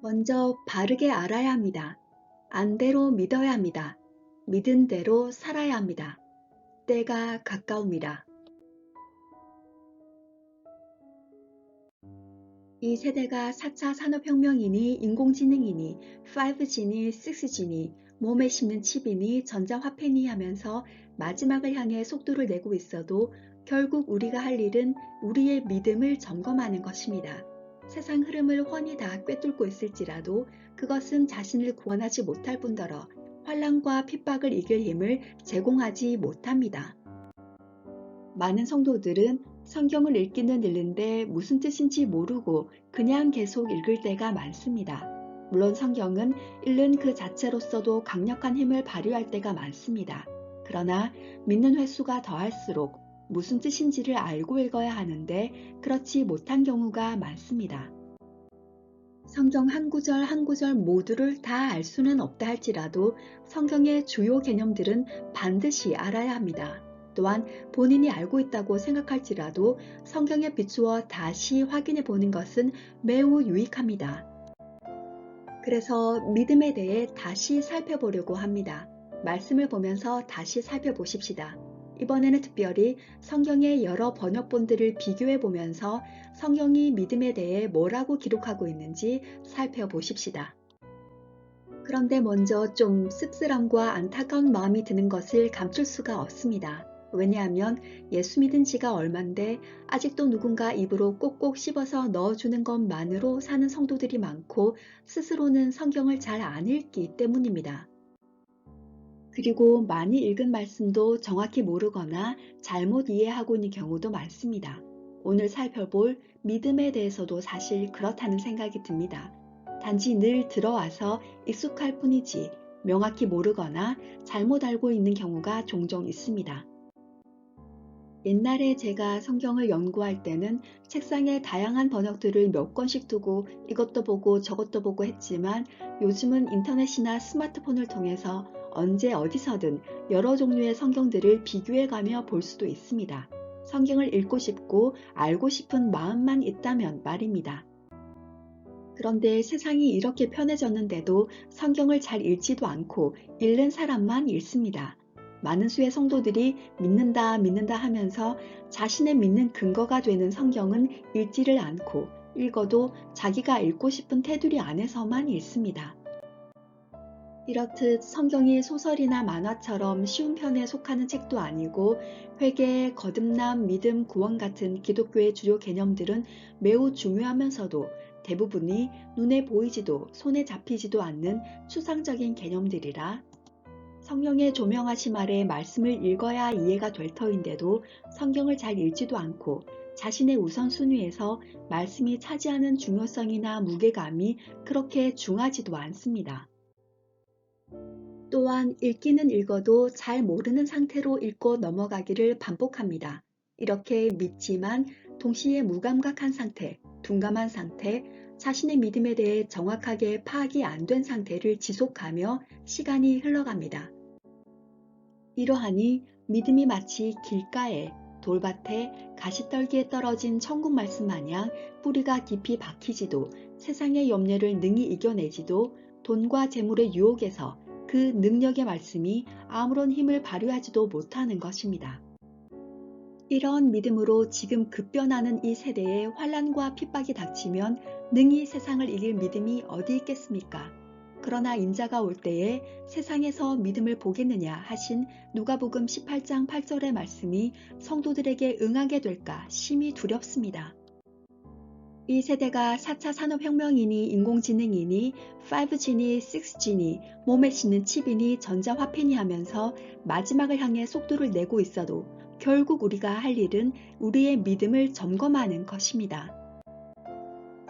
먼저 바르게 알아야 합니다. 안대로 믿어야 합니다. 믿은 대로 살아야 합니다. 때가 가까웁니다. 이 세대가 4차 산업혁명이니 인공지능이니 5G니 6G니 몸에 심는 칩이니 전자화폐니 하면서 마지막을 향해 속도를 내고 있어도 결국 우리가 할 일은 우리의 믿음을 점검하는 것입니다. 세상 흐름을 훤히 다 꿰뚫고 있을지라도 그것은 자신을 구원하지 못할 뿐더러 환란과 핍박을 이길 힘을 제공하지 못합니다. 많은 성도들은 성경을 읽기는 읽는데 무슨 뜻인지 모르고 그냥 계속 읽을 때가 많습니다. 물론 성경은 읽는 그 자체로서도 강력한 힘을 발휘할 때가 많습니다. 그러나 믿는 횟수가 더할수록 무슨 뜻인지를 알고 읽어야 하는데 그렇지 못한 경우가 많습니다. 성경 한 구절 한 구절 모두를 다 알 수는 없다 할지라도 성경의 주요 개념들은 반드시 알아야 합니다. 또한 본인이 알고 있다고 생각할지라도 성경에 비추어 다시 확인해 보는 것은 매우 유익합니다. 그래서 믿음에 대해 다시 살펴보려고 합니다. 말씀을 보면서 다시 살펴보십시다. 이번에는 특별히 성경의 여러 번역본들을 비교해 보면서 성경이 믿음에 대해 뭐라고 기록하고 있는지 살펴보십시다. 그런데 먼저 좀 씁쓸함과 안타까운 마음이 드는 것을 감출 수가 없습니다. 왜냐하면 예수 믿은 지가 얼만데 아직도 누군가 입으로 꼭꼭 씹어서 넣어주는 것만으로 사는 성도들이 많고 스스로는 성경을 잘 안 읽기 때문입니다. 그리고 많이 읽은 말씀도 정확히 모르거나 잘못 이해하고 있는 경우도 많습니다. 오늘 살펴볼 믿음에 대해서도 사실 그렇다는 생각이 듭니다. 단지 늘 들어와서 익숙할 뿐이지 명확히 모르거나 잘못 알고 있는 경우가 종종 있습니다. 옛날에 제가 성경을 연구할 때는 책상에 다양한 번역들을 몇 권씩 두고 이것도 보고 저것도 보고 했지만 요즘은 인터넷이나 스마트폰을 통해서 언제 어디서든 여러 종류의 성경들을 비교해가며 볼 수도 있습니다. 성경을 읽고 싶고 알고 싶은 마음만 있다면 말입니다. 그런데 세상이 이렇게 편해졌는데도 성경을 잘 읽지도 않고 읽는 사람만 읽습니다. 많은 수의 성도들이 믿는다, 믿는다 하면서 자신의 믿는 근거가 되는 성경은 읽지를 않고 읽어도 자기가 읽고 싶은 테두리 안에서만 읽습니다. 이렇듯 성경이 소설이나 만화처럼 쉬운 편에 속하는 책도 아니고 회개, 거듭남, 믿음, 구원 같은 기독교의 주요 개념들은 매우 중요하면서도 대부분이 눈에 보이지도 손에 잡히지도 않는 추상적인 개념들이라 성령의 조명하심 아래 말씀을 읽어야 이해가 될 터인데도 성경을 잘 읽지도 않고 자신의 우선순위에서 말씀이 차지하는 중요성이나 무게감이 그렇게 중하지도 않습니다. 또한 읽기는 읽어도 잘 모르는 상태로 읽고 넘어가기를 반복합니다. 이렇게 믿지만 동시에 무감각한 상태, 둔감한 상태, 자신의 믿음에 대해 정확하게 파악이 안 된 상태를 지속하며 시간이 흘러갑니다. 이러하니 믿음이 마치 길가에 돌밭에 가시떨기에 떨어진 천국 말씀 마냥 뿌리가 깊이 박히지도 세상의 염려를 능히 이겨내지도 돈과 재물의 유혹에서 그 능력의 말씀이 아무런 힘을 발휘하지도 못하는 것입니다. 이런 믿음으로 지금 급변하는 이 세대에 환란과 핍박이 닥치면 능히 세상을 이길 믿음이 어디 있겠습니까? 그러나 인자가 올 때에 세상에서 믿음을 보겠느냐 하신 누가복음 18장 8절의 말씀이 성도들에게 응하게 될까 심히 두렵습니다. 이 세대가 4차 산업혁명이니 인공지능이니 5G니 6G니 몸에 싣는 칩이니 전자화폐니 하면서 마지막을 향해 속도를 내고 있어도 결국 우리가 할 일은 우리의 믿음을 점검하는 것입니다.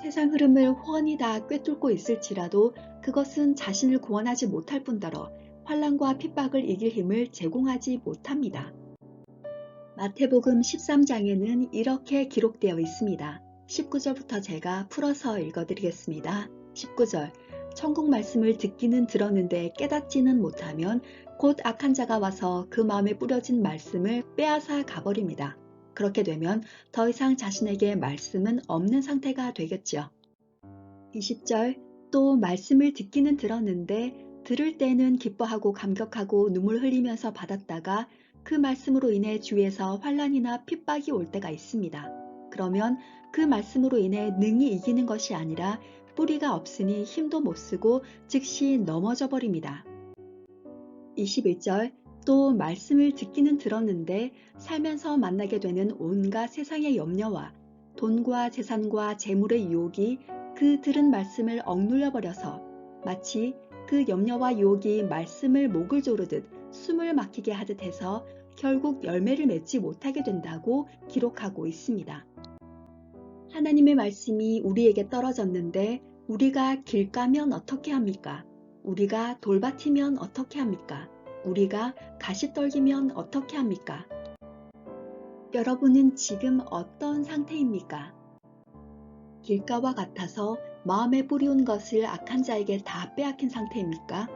세상 흐름을 훤히 다 꿰뚫고 있을지라도 그것은 자신을 구원하지 못할 뿐더러 환란과 핍박을 이길 힘을 제공하지 못합니다. 마태복음 13장에는 이렇게 기록되어 있습니다. 19절부터 제가 풀어서 읽어드리겠습니다. 19절 천국 말씀을 듣기는 들었는데 깨닫지는 못하면 곧 악한 자가 와서 그 마음에 뿌려진 말씀을 빼앗아 가버립니다. 그렇게 되면 더 이상 자신에게 말씀은 없는 상태가 되겠죠. 20절 또 말씀을 듣기는 들었는데 들을 때는 기뻐하고 감격하고 눈물 흘리면서 받았다가 그 말씀으로 인해 주위에서 환난이나 핍박이 올 때가 있습니다. 그러면 그 말씀으로 인해 능히 이기는 것이 아니라 뿌리가 없으니 힘도 못 쓰고 즉시 넘어져 버립니다. 21절 또 말씀을 듣기는 들었는데 살면서 만나게 되는 온갖 세상의 염려와 돈과 재산과 재물의 유혹이 그 들은 말씀을 억눌려 버려서 마치 그 염려와 유혹이 말씀을 목을 조르듯 숨을 막히게 하듯 해서 결국 열매를 맺지 못하게 된다고 기록하고 있습니다. 하나님의 말씀이 우리에게 떨어졌는데 우리가 길 까면 어떻게 합니까? 우리가 돌밭이면 어떻게 합니까? 우리가 가시떨기면 어떻게 합니까? 여러분은 지금 어떤 상태입니까? 길가와 같아서 마음에 뿌리운 것을 악한 자에게 다 빼앗긴 상태입니까?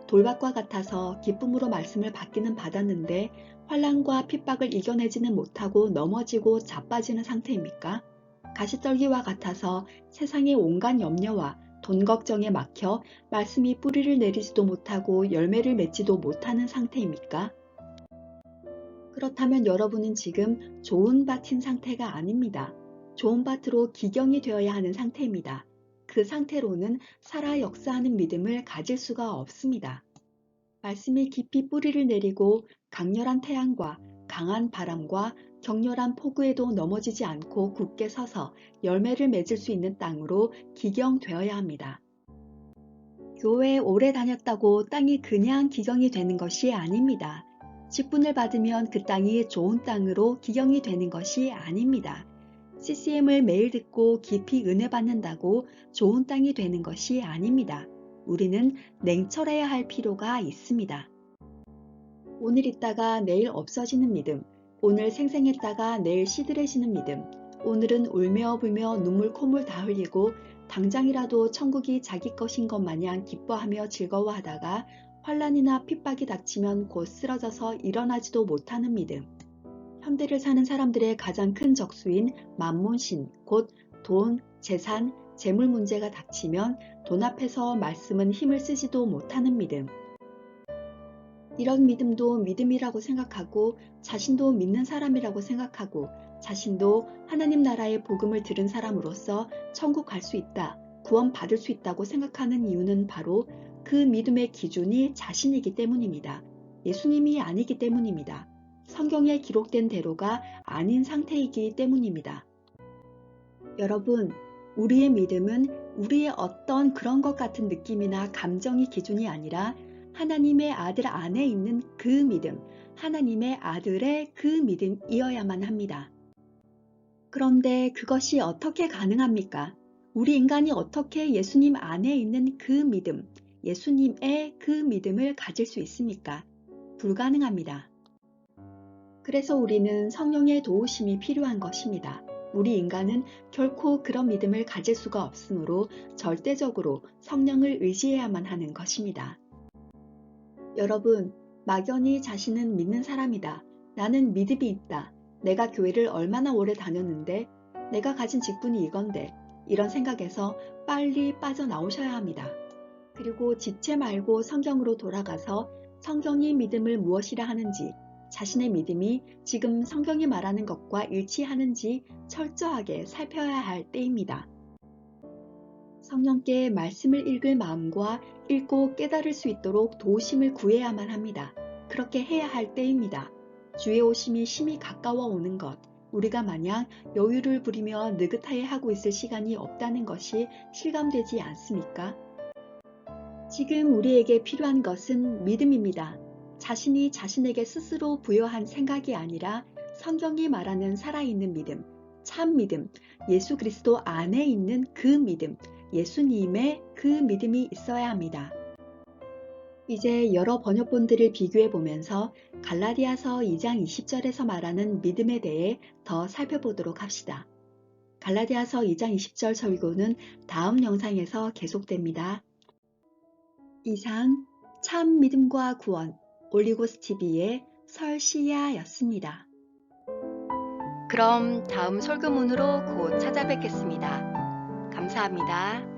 돌밭과 같아서 기쁨으로 말씀을 받기는 받았는데 환난과 핍박을 이겨내지는 못하고 넘어지고 자빠지는 상태입니까? 가시떨기와 같아서 세상의 온갖 염려와 돈 걱정에 막혀 말씀이 뿌리를 내리지도 못하고 열매를 맺지도 못하는 상태입니까? 그렇다면 여러분은 지금 좋은 밭인 상태가 아닙니다. 좋은 밭으로 기경이 되어야 하는 상태입니다. 그 상태로는 살아 역사하는 믿음을 가질 수가 없습니다. 말씀이 깊이 뿌리를 내리고 강렬한 태양과 강한 바람과 격렬한 폭우에도 넘어지지 않고 굳게 서서 열매를 맺을 수 있는 땅으로 기경되어야 합니다. 교회에 오래 다녔다고 땅이 그냥 기경이 되는 것이 아닙니다. 직분을 받으면 그 땅이 좋은 땅으로 기경이 되는 것이 아닙니다. CCM을 매일 듣고 깊이 은혜 받는다고 좋은 땅이 되는 것이 아닙니다. 우리는 냉철해야 할 필요가 있습니다. 오늘 있다가 내일 없어지는 믿음, 오늘 생생했다가 내일 시들해지는 믿음, 오늘은 울며 불며 눈물 콧물 다 흘리고 당장이라도 천국이 자기 것인 것 마냥 기뻐하며 즐거워하다가 환난이나 핍박이 닥치면 곧 쓰러져서 일어나지도 못하는 믿음. 현대를 사는 사람들의 가장 큰 적수인 만몬신, 곧 돈, 재산, 재물 문제가 닥치면 돈 앞에서 말씀은 힘을 쓰지도 못하는 믿음. 이런 믿음도 믿음이라고 생각하고 자신도 믿는 사람이라고 생각하고 자신도 하나님 나라의 복음을 들은 사람으로서 천국 갈 수 있다, 구원 받을 수 있다고 생각하는 이유는 바로 그 믿음의 기준이 자신이기 때문입니다. 예수님이 아니기 때문입니다. 성경에 기록된 대로가 아닌 상태이기 때문입니다. 여러분, 우리의 믿음은 우리의 어떤 그런 것 같은 느낌이나 감정이 기준이 아니라 하나님의 아들 안에 있는 그 믿음, 하나님의 아들의 그 믿음이어야만 합니다. 그런데 그것이 어떻게 가능합니까? 우리 인간이 어떻게 예수님 안에 있는 그 믿음, 예수님의 그 믿음을 가질 수 있습니까? 불가능합니다. 그래서 우리는 성령의 도우심이 필요한 것입니다. 우리 인간은 결코 그런 믿음을 가질 수가 없으므로 절대적으로 성령을 의지해야만 하는 것입니다. 여러분, 막연히 자신은 믿는 사람이다. 나는 믿음이 있다. 내가 교회를 얼마나 오래 다녔는데 내가 가진 직분이 이건데 이런 생각에서 빨리 빠져나오셔야 합니다. 그리고 지체 말고 성경으로 돌아가서 성경이 믿음을 무엇이라 하는지 자신의 믿음이 지금 성경이 말하는 것과 일치하는지 철저하게 살펴야 할 때입니다. 성령께 말씀을 읽을 마음과 읽고 깨달을 수 있도록 도우심을 구해야만 합니다. 그렇게 해야 할 때입니다. 주의 오심이 심히 가까워 오는 것, 우리가 마냥 여유를 부리며 느긋하게 있을 시간이 없다는 것이 실감되지 않습니까? 지금 우리에게 필요한 것은 믿음입니다. 자신이 자신에게 스스로 부여한 생각이 아니라 성경이 말하는 살아있는 믿음, 참 믿음, 예수 그리스도 안에 있는 그 믿음, 예수님의 그 믿음이 있어야 합니다. 이제 여러 번역본들을 비교해 보면서 갈라디아서 2장 20절에서 말하는 믿음에 대해 더 살펴보도록 합시다. 갈라디아서 2장 20절 설교는 다음 영상에서 계속됩니다. 이상 참 믿음과 구원 올리고스 TV의 설시야였습니다. 그럼 다음 설교문으로 곧 찾아뵙겠습니다. 감사합니다.